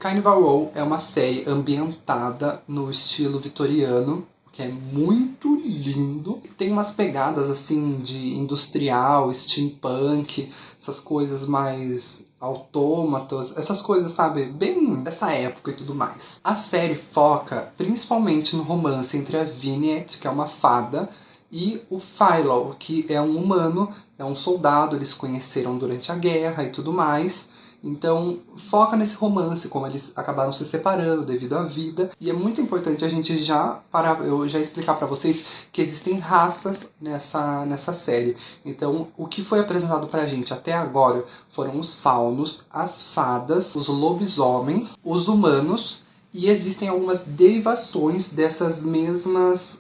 Carnival Row é uma série ambientada no estilo vitoriano, que é muito lindo. Tem umas pegadas assim de industrial, steampunk, essas coisas mais autômatas, essas coisas, sabe, bem dessa época e tudo mais. A série foca principalmente no romance entre a Vignette, que é uma fada, e o Philo, que é um humano, é um soldado, eles se conheceram durante a guerra e tudo mais. Então, foca nesse romance, como eles acabaram se separando devido à vida. E é muito importante a gente eu já explicar pra vocês que existem raças nessa série. Então, o que foi apresentado pra gente até agora foram os faunos, as fadas, os lobisomens, os humanos. E existem algumas derivações dessas mesmas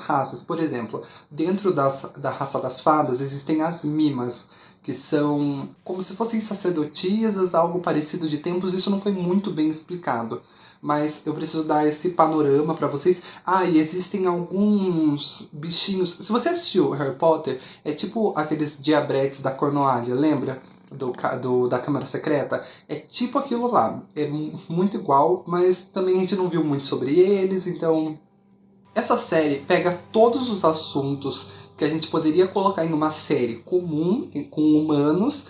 raças. Por exemplo, dentro da raça das fadas existem as mimas, que são como se fossem sacerdotisas, algo parecido de templos. Isso não foi muito bem explicado, mas eu preciso dar esse panorama pra vocês. E existem alguns bichinhos. Se você assistiu Harry Potter, é tipo aqueles diabretes da Cornualha, lembra? Da Câmara Secreta, é tipo aquilo lá, é muito igual, mas também a gente não viu muito sobre eles. Então essa série pega todos os assuntos que a gente poderia colocar em uma série comum, com humanos,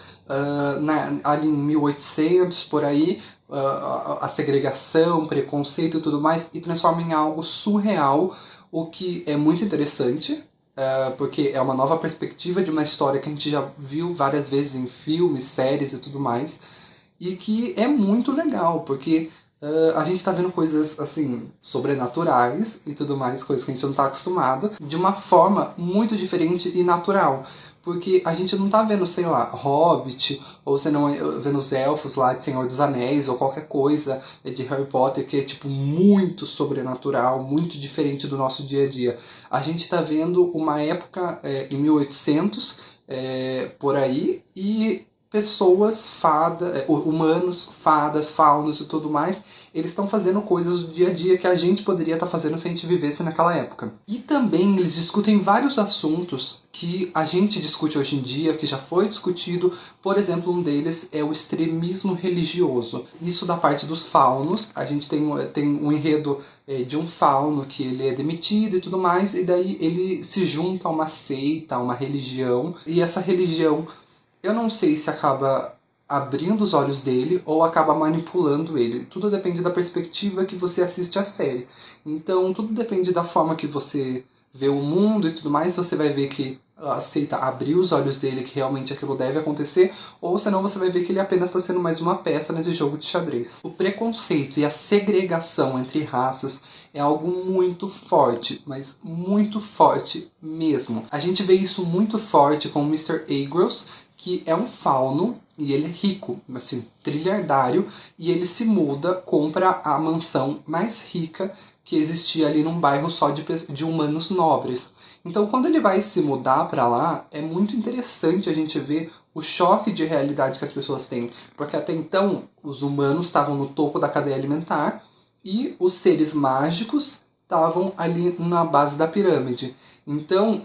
ali em 1800, por aí, a segregação, preconceito e tudo mais, e transforma em algo surreal, o que é muito interessante. Porque é uma nova perspectiva de uma história que a gente já viu várias vezes em filmes, séries e tudo mais. E que é muito legal, porque a gente tá vendo coisas, assim, sobrenaturais e tudo mais, coisas que a gente não tá acostumado, de uma forma muito diferente e natural. Porque a gente não tá vendo, sei lá, Hobbit, ou você não vendo os elfos lá de Senhor dos Anéis, ou qualquer coisa de Harry Potter que é, tipo, muito sobrenatural, muito diferente do nosso dia a dia. A gente tá vendo uma época em 1800, por aí, e pessoas, humanos, fadas, faunos e tudo mais, eles estão fazendo coisas do dia a dia que a gente poderia estar fazendo se a gente vivesse naquela época. E também eles discutem vários assuntos que a gente discute hoje em dia, que já foi discutido. Por exemplo, um deles é o extremismo religioso. Isso da parte dos faunos. A gente tem um enredo de um fauno que ele é demitido e tudo mais, e daí ele se junta a uma seita, a uma religião, e essa religião, eu não sei se acaba abrindo os olhos dele ou acaba manipulando ele. Tudo depende da perspectiva que você assiste a série. Então, tudo depende da forma que você vê o mundo e tudo mais. Você vai ver que a seita abriu os olhos dele, que realmente aquilo deve acontecer, ou senão você vai ver que ele apenas está sendo mais uma peça nesse jogo de xadrez. O preconceito e a segregação entre raças é algo muito forte, mas muito forte mesmo. A gente vê isso muito forte com o Mr. Agros, que é um fauno, e ele é rico, assim, trilhardário, e ele se muda, compra a mansão mais rica que existia ali num bairro só de humanos nobres. Então, quando ele vai se mudar para lá, é muito interessante a gente ver o choque de realidade que as pessoas têm, porque até então os humanos estavam no topo da cadeia alimentar e os seres mágicos estavam ali na base da pirâmide. Então,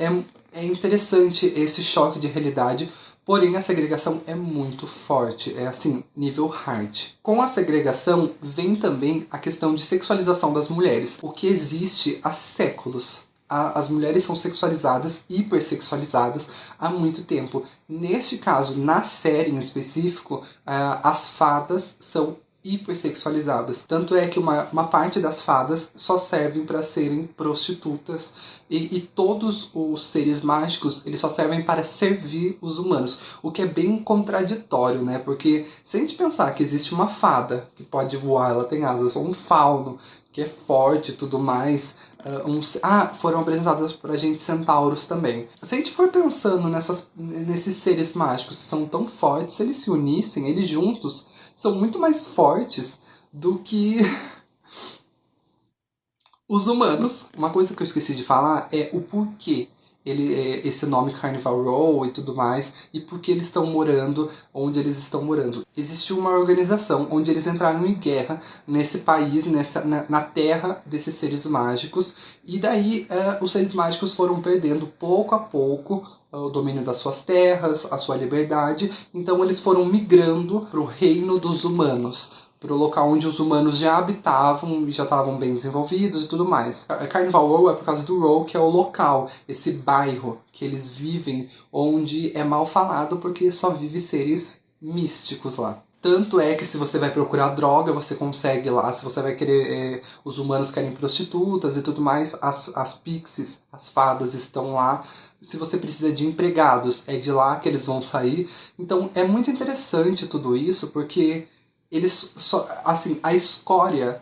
é interessante esse choque de realidade. Porém, a segregação é muito forte, é assim, nível hard. Com a segregação vem também a questão de sexualização das mulheres, o que existe há séculos. As mulheres são sexualizadas, hipersexualizadas há muito tempo. Neste caso, na série em específico, as fadas são hipersexualizadas. Tanto é que uma parte das fadas só servem para serem prostitutas, e todos os seres mágicos eles só servem para servir os humanos, o que é bem contraditório, né? Porque se a gente pensar que existe uma fada que pode voar, ela tem asas, ou um fauno que é forte e tudo mais, foram apresentadas pra gente centauros também. Se a gente for pensando nesses seres mágicos que são tão fortes, se eles se unissem, eles juntos são muito mais fortes do que os humanos. Uma coisa que eu esqueci de falar é o porquê esse nome Carnival Row e tudo mais, e por que eles estão morando onde eles estão morando. Existiu uma organização onde eles entraram em guerra nesse país, na terra desses seres mágicos, e daí os seres mágicos foram perdendo pouco a pouco o domínio das suas terras, a sua liberdade. Então eles foram migrando para o reino dos humanos, pro local onde os humanos já habitavam e já estavam bem desenvolvidos e tudo mais. Carnival Row é por causa do Row, que é o local, esse bairro que eles vivem, onde é mal falado porque só vive seres místicos lá. Tanto é que se você vai procurar droga, você consegue lá. Se você vai querer... os humanos querem prostitutas e tudo mais, as pixies, as fadas estão lá. Se você precisa de empregados, é de lá que eles vão sair. Então é muito interessante tudo isso, porque eles só, assim, a escória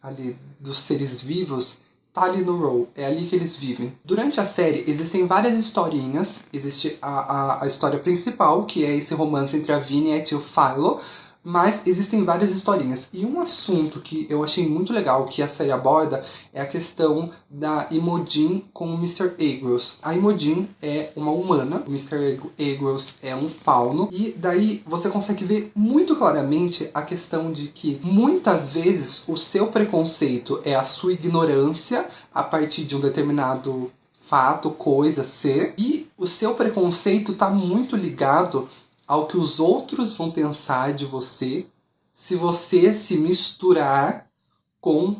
ali, dos seres vivos tá ali no Row, é ali que eles vivem. Durante a série existem várias historinhas, existe a história principal, que é esse romance entre a Vinette e o Philo, mas existem várias historinhas. E um assunto que eu achei muito legal que a série aborda é a questão da Imogen com o Mr. Agros. A Imogen é uma humana, o Mr. Agros é um fauno, e daí você consegue ver muito claramente a questão de que muitas vezes o seu preconceito é a sua ignorância a partir de um determinado fato, coisa, ser, e o seu preconceito está muito ligado ao que os outros vão pensar de você se você se misturar com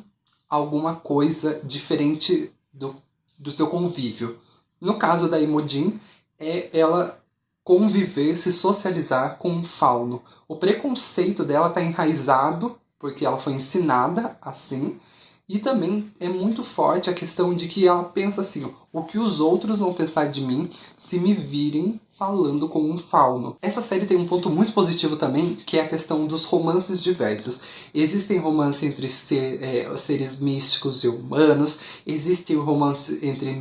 alguma coisa diferente do seu convívio. No caso da Imogen, é ela conviver, se socializar com um fauno. O preconceito dela está enraizado, porque ela foi ensinada assim, e também é muito forte a questão de que ela pensa assim, o que os outros vão pensar de mim se me virem falando com um fauno. Essa série tem um ponto muito positivo também, que é a questão dos romances diversos. Existem romances entre seres místicos e humanos, existe o romance entre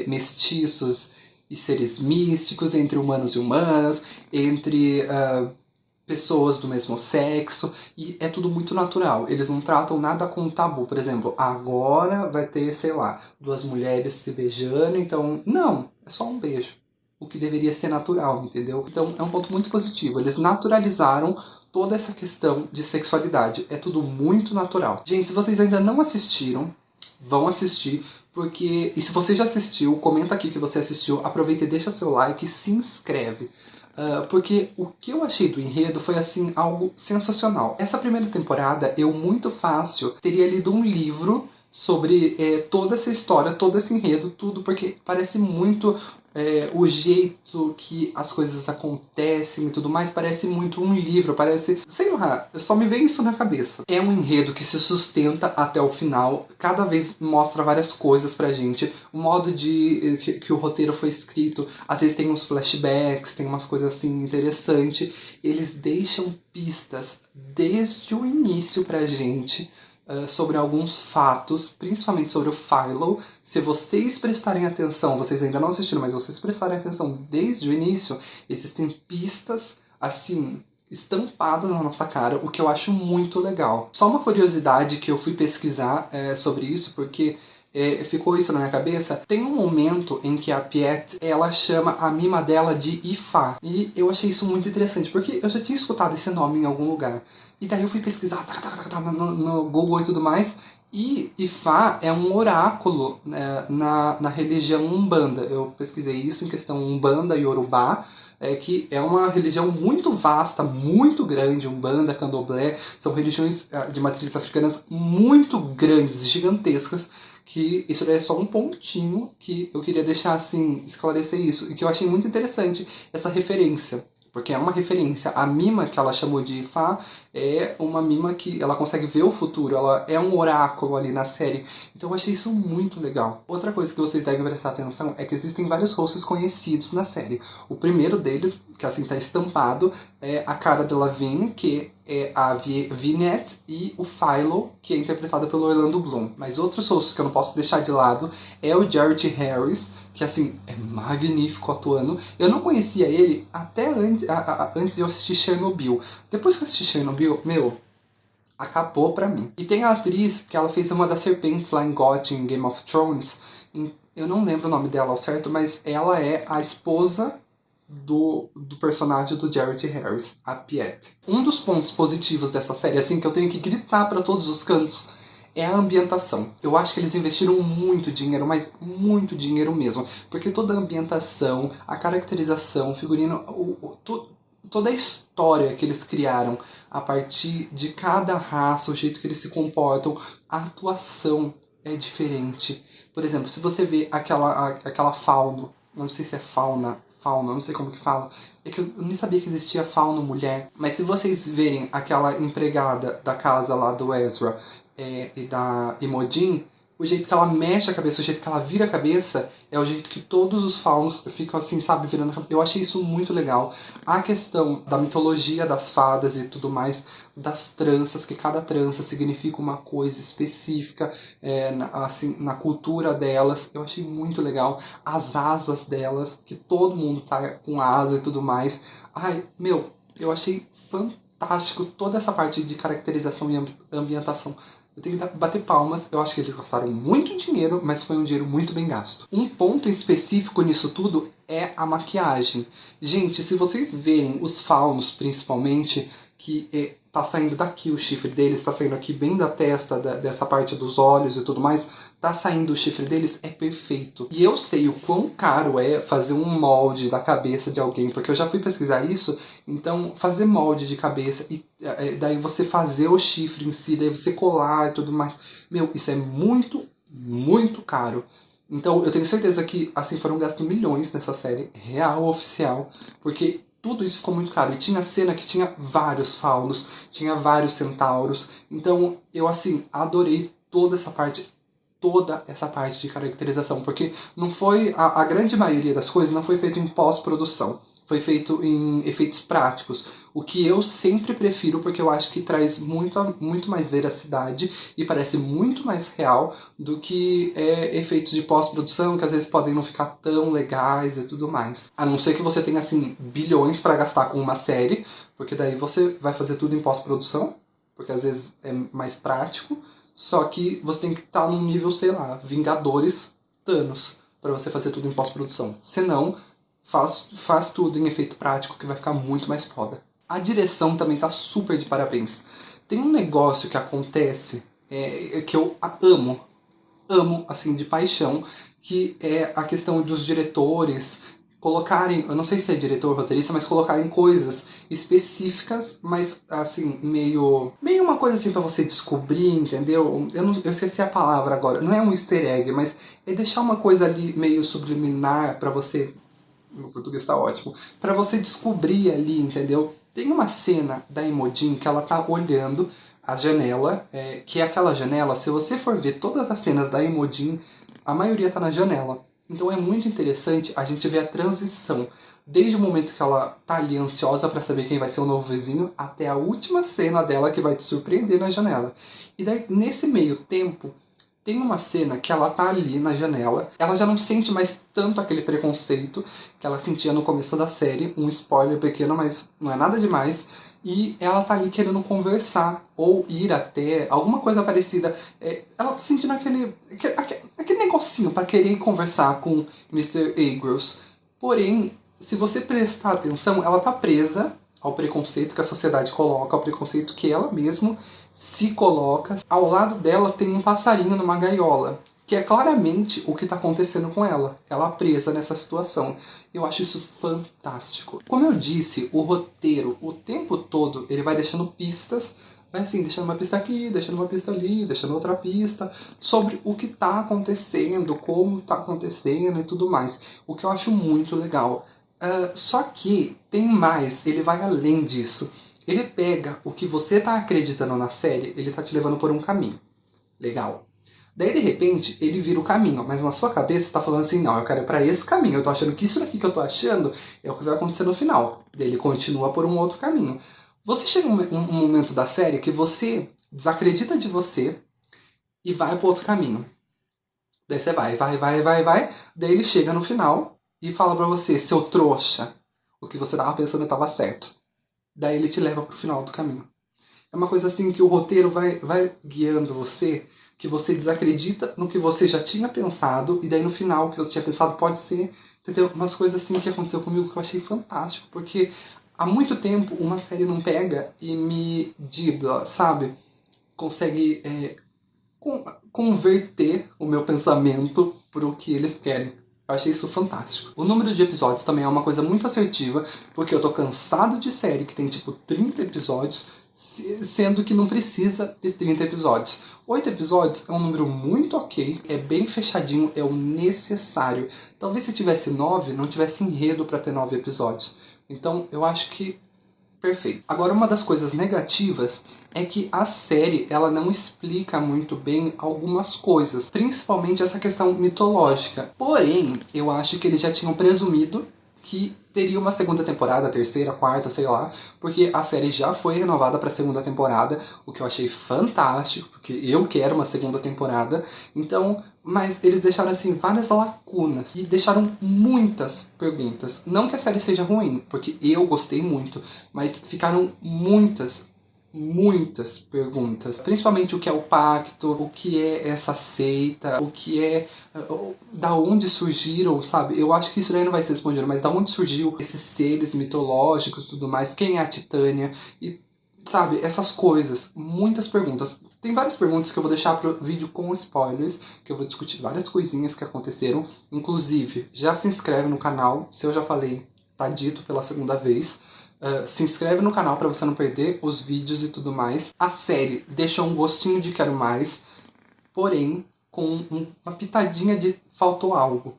mestiços e seres místicos, entre humanos e humanas, entre pessoas do mesmo sexo, e é tudo muito natural. Eles não tratam nada com tabu. Por exemplo, agora vai ter, sei lá, duas mulheres se beijando, então... Não, é só um beijo. O que deveria ser natural, entendeu? Então é um ponto muito positivo. Eles naturalizaram toda essa questão de sexualidade. É tudo muito natural. Gente, se vocês ainda não assistiram, vão assistir, porque... E se você já assistiu, comenta aqui que você assistiu, aproveita e deixa seu like e se inscreve. Porque o que eu achei do enredo foi, assim, algo sensacional. Essa primeira temporada, eu muito fácil teria lido um livro sobre toda essa história, todo esse enredo, tudo, porque parece muito o jeito que as coisas acontecem e tudo mais, parece muito um livro, parece... Sei lá, só me vem isso na cabeça. É um enredo que se sustenta até o final, cada vez mostra várias coisas pra gente, o modo que o roteiro foi escrito, às vezes tem uns flashbacks, tem umas coisas assim interessantes, eles deixam pistas desde o início pra gente, sobre alguns fatos, principalmente sobre o Philo. Se vocês prestarem atenção, vocês ainda não assistiram, mas vocês prestarem atenção desde o início, existem pistas, assim, estampadas na nossa cara, o que eu acho muito legal. Só uma curiosidade que eu fui pesquisar sobre isso, porque ficou isso na minha cabeça. Tem um momento em que a Piet, ela chama a mima dela de Ifá. E eu achei isso muito interessante, porque eu já tinha escutado esse nome em algum lugar. E daí eu fui pesquisar no Google e tudo mais. E Ifá é um oráculo na religião Umbanda. Eu pesquisei isso em questão Umbanda e Yorubá, que é uma religião muito vasta, muito grande. Umbanda, Candomblé, são religiões de matrizes africanas muito grandes, gigantescas, que isso daí é só um pontinho que eu queria deixar, assim, esclarecer isso, e que eu achei muito interessante essa referência. Porque é uma referência. A mima que ela chamou de Ifá é uma mima que ela consegue ver o futuro. Ela é um oráculo ali na série. Então eu achei isso muito legal. Outra coisa que vocês devem prestar atenção é que existem vários rostos conhecidos na série. O primeiro deles, que assim tá estampado, é a Cara Delevingne, que é a Vinette, e o Philo, que é interpretado pelo Orlando Bloom. Mas outros rostos que eu não posso deixar de lado é o Jared Harris, que assim, é magnífico atuando. Eu não conhecia ele até antes de eu assistir Chernobyl. Depois que eu assisti Chernobyl, meu, acabou pra mim. E tem a atriz que ela fez uma das serpentes lá em GOT, em Game of Thrones. Eu não lembro o nome dela ao certo, mas ela é a esposa do personagem do Jared Harris, a Piet. Um dos pontos positivos dessa série, assim, que eu tenho que gritar pra todos os cantos, é a ambientação. Eu acho que eles investiram muito dinheiro, mas muito dinheiro mesmo. Porque toda a ambientação, a caracterização, o figurino, toda a história que eles criaram a partir de cada raça, o jeito que eles se comportam, a atuação é diferente. Por exemplo, se você vê aquela fauno, não sei se é fauna, não sei como que fala, é que eu nem sabia que existia fauno mulher, mas se vocês verem aquela empregada da casa lá do Ezra e da Imogen, o jeito que ela mexe a cabeça, o jeito que ela vira a cabeça, é o jeito que todos os faunos ficam assim, sabe, virando a cabeça. Eu achei isso muito legal. A questão da mitologia das fadas e tudo mais, das tranças, que cada trança significa uma coisa específica, assim, na cultura delas, eu achei muito legal. As asas delas, que todo mundo tá com asa e tudo mais. Ai, meu, eu achei fantástico toda essa parte de caracterização e ambientação. Eu tenho que bater palmas, eu acho que eles gastaram muito dinheiro, mas foi um dinheiro muito bem gasto. Um ponto específico nisso tudo é a maquiagem. Gente, se vocês verem os faunos, principalmente, que tá saindo daqui o chifre deles, tá saindo aqui bem da testa, dessa parte dos olhos e tudo mais, tá saindo o chifre deles, é perfeito. E eu sei o quão caro é fazer um molde da cabeça de alguém, porque eu já fui pesquisar isso, então fazer molde de cabeça e daí você fazer o chifre em si, daí você colar e tudo mais, meu, isso é muito, muito caro. Então eu tenho certeza que assim foram gastos milhões nessa série, real, oficial, porque tudo isso ficou muito caro. E tinha cena que tinha vários faunos, tinha vários centauros. Então eu assim adorei toda essa parte de caracterização, porque não foi a grande maioria das coisas não foi feito em pós-produção, foi feito em efeitos práticos, o que eu sempre prefiro, porque eu acho que traz muito mais veracidade e parece muito mais real do que efeitos de pós-produção, que às vezes podem não ficar tão legais e tudo mais. A não ser que você tenha assim bilhões para gastar com uma série, porque daí você vai fazer tudo em pós-produção, porque às vezes é mais prático. Só que você tem que estar num nível, sei lá, Vingadores, Thanos, para você fazer tudo em pós-produção. Senão, faz tudo em efeito prático que vai ficar muito mais foda. A direção também tá super de parabéns. Tem um negócio que acontece que eu amo, assim, de paixão, que é a questão dos diretores colocarem, eu não sei se é diretor ou roteirista, mas colocarem coisas específicas, mas assim, meio uma coisa assim pra você descobrir, entendeu? Eu esqueci a palavra agora, não é um easter egg, mas é deixar uma coisa ali meio subliminar pra você, meu português tá ótimo, pra você descobrir ali, entendeu? Tem uma cena da Imogen que ela tá olhando a janela, que é aquela janela, se você for ver todas as cenas da Imogen, a maioria tá na janela. Então é muito interessante a gente ver a transição, desde o momento que ela tá ali ansiosa para saber quem vai ser o novo vizinho, até a última cena dela que vai te surpreender na janela. E daí, nesse meio tempo, tem uma cena que ela tá ali na janela, ela já não sente mais tanto aquele preconceito que ela sentia no começo da série, um spoiler pequeno, mas não é nada demais, e ela tá ali querendo conversar, ou ir até, alguma coisa parecida. Ela tá sentindo aquele negocinho para querer conversar com Mr. Agros. Porém, se você prestar atenção, ela tá presa ao preconceito que a sociedade coloca, ao preconceito que ela mesma se coloca. Ao lado dela tem um passarinho numa gaiola, que é claramente o que está acontecendo com ela. Ela presa nessa situação. Eu acho isso fantástico. Como eu disse, o roteiro, o tempo todo, ele vai deixando pistas, vai assim, deixando uma pista aqui, deixando uma pista ali, deixando outra pista, sobre o que está acontecendo, como está acontecendo e tudo mais. O que eu acho muito legal. Só que tem mais, ele vai além disso. Ele pega o que você tá acreditando na série, ele tá te levando por um caminho. Legal. Daí, de repente, ele vira o caminho, mas na sua cabeça você tá falando assim, não, eu quero ir pra esse caminho, eu tô achando que isso daqui que eu tô achando é o que vai acontecer no final. Daí ele continua por um outro caminho. Você chega um momento da série que você desacredita de você e vai pro outro caminho. Daí você vai. Daí ele chega no final e fala pra você, seu trouxa, o que você tava pensando tava certo. Daí ele te leva pro final do caminho. É uma coisa assim que o roteiro vai guiando você, que você desacredita no que você já tinha pensado, e daí no final o que você tinha pensado pode ser, entendeu? Umas coisas assim que aconteceu comigo que eu achei fantástico, porque há muito tempo uma série não pega e me dibla, sabe? Consegue converter o meu pensamento pro que eles querem. Eu achei isso fantástico. O número de episódios também é uma coisa muito assertiva, porque eu tô cansado de série que tem tipo 30 episódios, sendo que não precisa de 30 episódios. 8 episódios é um número muito ok, é bem fechadinho, é o necessário. Talvez se tivesse 9, não tivesse enredo pra ter 9 episódios. Então eu acho que perfeito. Agora, uma das coisas negativas é que a série ela não explica muito bem algumas coisas, principalmente essa questão mitológica. Porém, eu acho que eles já tinham presumido que teria uma segunda temporada, terceira, quarta, sei lá, porque a série já foi renovada para a segunda temporada, o que eu achei fantástico, porque eu quero uma segunda temporada. Então, mas eles deixaram assim várias lacunas e deixaram muitas perguntas. Não que a série seja ruim, porque eu gostei muito, mas ficaram muitas perguntas. Principalmente o que é o pacto, o que é essa seita, o que é... da onde surgiram, sabe? Eu acho que isso daí não vai ser respondido, mas da onde surgiu esses seres mitológicos e tudo mais, quem é a Titânia e... sabe, essas coisas, muitas perguntas. Tem várias perguntas que eu vou deixar pro vídeo com spoilers, que eu vou discutir várias coisinhas que aconteceram. Inclusive, já se inscreve no canal, se eu já falei, tá dito pela segunda vez. Se inscreve no canal para você não perder os vídeos e tudo mais. A série deixou um gostinho de quero mais, porém com uma pitadinha de faltou algo.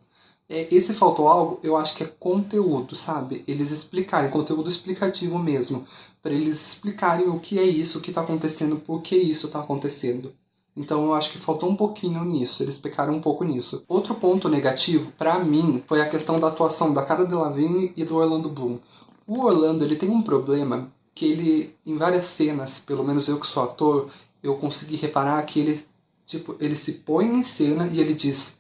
Esse faltou algo, eu acho que é conteúdo, sabe? Eles explicarem, conteúdo explicativo mesmo. Para eles explicarem o que é isso que tá acontecendo, por que isso tá acontecendo. Então eu acho que faltou um pouquinho nisso, eles pecaram um pouco nisso. Outro ponto negativo, pra mim, foi a questão da atuação da Cara Delevingne e do Orlando Bloom. O Orlando, ele tem um problema que ele, em várias cenas, pelo menos eu que sou ator, eu consegui reparar que ele, tipo, ele se põe em cena e ele diz...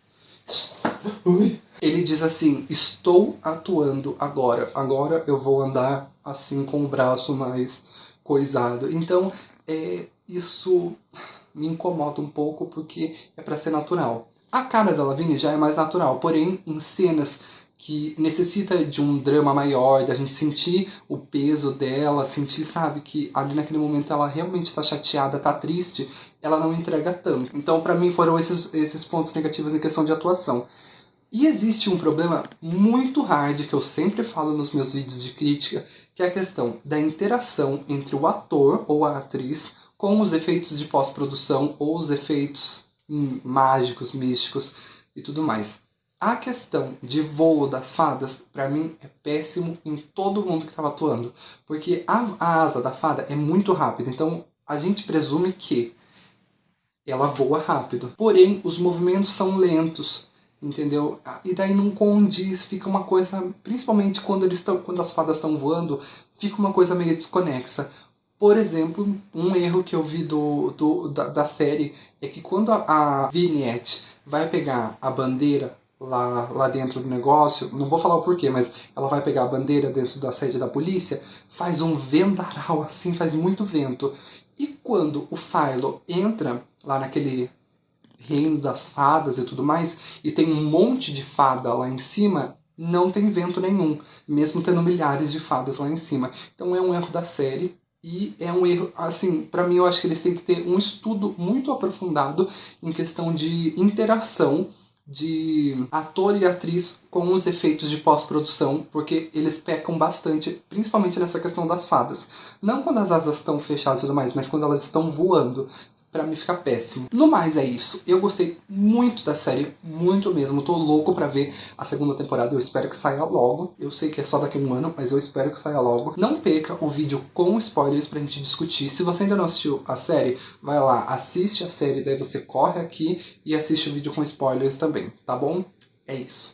Ele diz assim, estou atuando agora. Agora eu vou andar assim com o braço mais coisado. Então, isso me incomoda um pouco porque é pra ser natural. A Cara Delevingne já é mais natural, porém em cenas que necessita de um drama maior, da gente sentir o peso dela, sentir, sabe, que ali naquele momento ela realmente tá chateada, tá triste, ela não entrega tanto. Então, pra mim, foram esses pontos negativos em questão de atuação. E existe um problema muito hard, que eu sempre falo nos meus vídeos de crítica, que é a questão da interação entre o ator ou a atriz com os efeitos de pós-produção ou os efeitos mágicos, místicos e tudo mais. A questão de voo das fadas, pra mim, é péssimo em todo mundo que estava atuando. Porque a asa da fada é muito rápida, então a gente presume que ela voa rápido. Porém, os movimentos são lentos, entendeu? E daí não condiz, fica uma coisa... Principalmente quando as fadas estão voando, fica uma coisa meio desconexa. Por exemplo, um erro que eu vi da série é que quando a Vignette vai pegar a bandeira lá dentro do negócio, não vou falar o porquê, mas ela vai pegar a bandeira dentro da sede da polícia, faz um vendaral assim, faz muito vento. E quando o Philo entra lá naquele reino das fadas e tudo mais, e tem um monte de fada lá em cima, não tem vento nenhum, mesmo tendo milhares de fadas lá em cima. Então é um erro da série. E é um erro, assim, pra mim eu acho que eles têm que ter um estudo muito aprofundado em questão de interação de ator e atriz com os efeitos de pós-produção, porque eles pecam bastante, principalmente nessa questão das fadas. Não quando as asas estão fechadas e tudo mais, mas quando elas estão voando. Pra mim fica péssimo. No mais é isso. Eu gostei muito da série, muito mesmo. Tô louco pra ver a segunda temporada. Eu espero que saia logo. Eu sei que é só daqui a um ano, mas eu espero que saia logo. Não perca o vídeo com spoilers pra gente discutir. Se você ainda não assistiu a série, vai lá, assiste a série, daí você corre aqui e assiste o vídeo com spoilers também, tá bom? É isso.